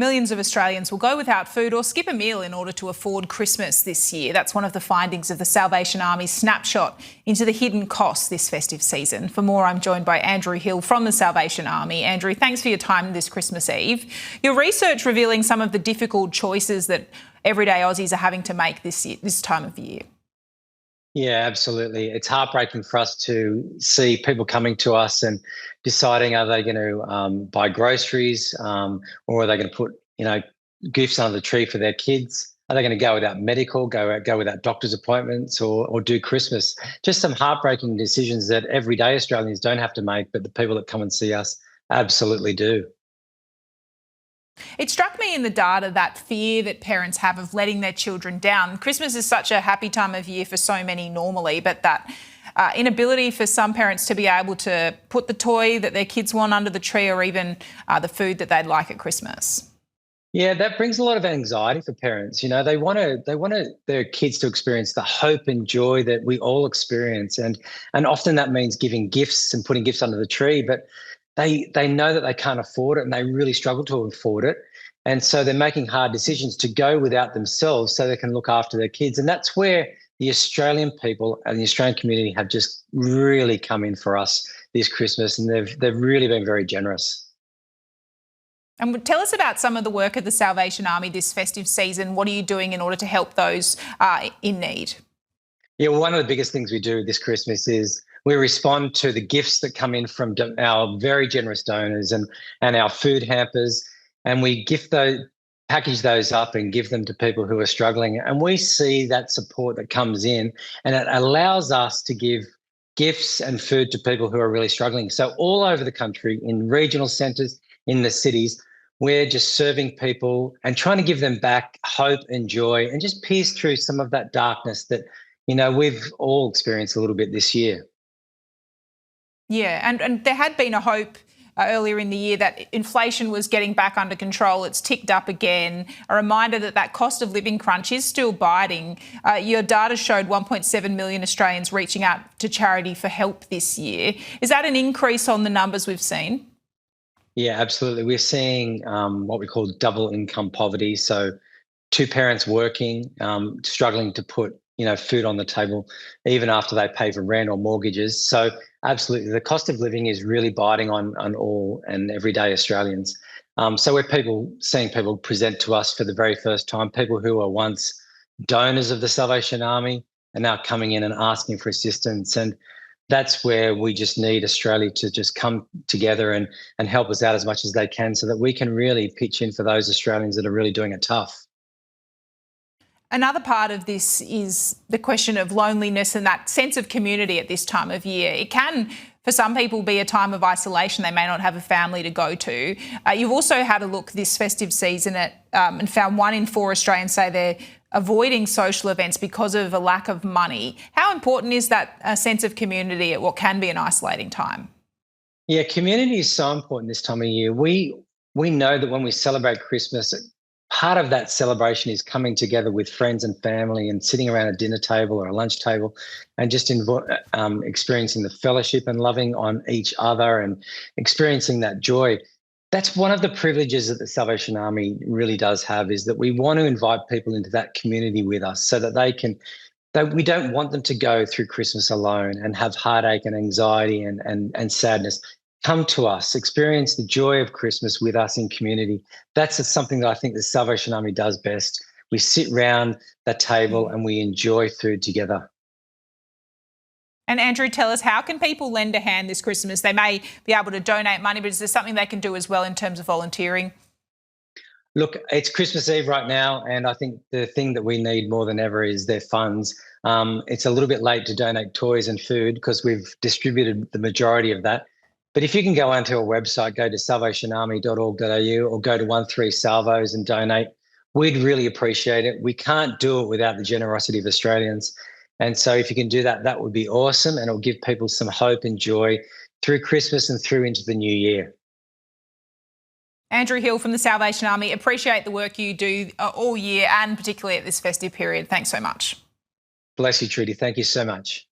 Millions of Australians will go without food or skip a meal in order to afford Christmas this year. That's one of the findings of the Salvation Army's snapshot into the hidden costs this festive season. For more, I'm joined by Andrew Hill from the Salvation Army. Andrew, thanks for your time this Christmas Eve. Your research revealing some of the difficult choices that everyday Aussies are having to make this time of year. Yeah, absolutely. It's heartbreaking for us to see people coming to us and deciding, are they going to buy groceries, or are they going to put gifts under the tree for their kids? Are they going to go without medical, go without doctor's appointments, or do Christmas? Just some heartbreaking decisions that everyday Australians don't have to make, but the people that come and see us absolutely do. It struck me in the data that fear that parents have of letting their children down. Christmas is such a happy time of year for so many normally, but that inability for some parents to be able to put the toy that their kids want under the tree, or even the food that they'd like at Christmas. Yeah, that brings a lot of anxiety for parents. They want their kids to experience the hope and joy that we all experience, and often that means giving gifts and putting gifts under the tree, but they know that they can't afford it and they really struggle to afford it. And so they're making hard decisions to go without themselves so they can look after their kids. And that's where the Australian people and the Australian community have just really come in for us this Christmas, and they've really been very generous. And tell us about some of the work of the Salvation Army this festive season. What are you doing in order to help those in need? Yeah, well, one of the biggest things we do this Christmas is we respond to the gifts that come in from our very generous donors and our food hampers, and we package those up and give them to people who are struggling. And we see that support that comes in, and it allows us to give gifts and food to people who are really struggling. So all over the country, in regional centres, in the cities, we're just serving people and trying to give them back hope and joy, and just pierce through some of that darkness that we've all experienced a little bit this year. Yeah, and there had been a hope earlier in the year that inflation was getting back under control. It's ticked up again. A reminder that cost of living crunch is still biting. Your data showed 1.7 million Australians reaching out to charity for help this year. Is that an increase on the numbers we've seen? Yeah, absolutely. We're seeing what we call double income poverty. So two parents working, struggling to put food on the table, even after they pay for rent or mortgages. So absolutely, the cost of living is really biting on all and everyday Australians. So we're seeing people present to us for the very first time, people who were once donors of the Salvation Army are now coming in and asking for assistance. And that's where we just need Australia to just come together and help us out as much as they can, so that we can really pitch in for those Australians that are really doing it tough. Another part of this is the question of loneliness and that sense of community at this time of year. It can, for some people, be a time of isolation. They may not have a family to go to. You've also had a look this festive season at and found 1 in 4 Australians say they're avoiding social events because of a lack of money. How important is that sense of community at what can be an isolating time? Yeah, community is so important this time of year. We know that when we celebrate Christmas, part of that celebration is coming together with friends and family and sitting around a dinner table or a lunch table and just experiencing the fellowship and loving on each other and experiencing that joy. That's one of the privileges that the Salvation Army really does have, is that we want to invite people into that community with us, so that we don't want them to go through Christmas alone and have heartache and anxiety and sadness. Come to us, experience the joy of Christmas with us in community. That's something that I think the Salvation Army does best. We sit round the table and we enjoy food together. And Andrew, tell us, how can people lend a hand this Christmas? They may be able to donate money, but is there something they can do as well in terms of volunteering? Look, it's Christmas Eve right now, and I think the thing that we need more than ever is their funds. It's a little bit late to donate toys and food because we've distributed the majority of that. But if you can go onto our website, go to salvationarmy.org.au or go to 13 Salvos and donate, we'd really appreciate it. We can't do it without the generosity of Australians. And so if you can do that, that would be awesome, and it'll give people some hope and joy through Christmas and through into the new year. Andrew Hill from the Salvation Army, appreciate the work you do all year and particularly at this festive period. Thanks so much. Bless you, Trudy. Thank you so much.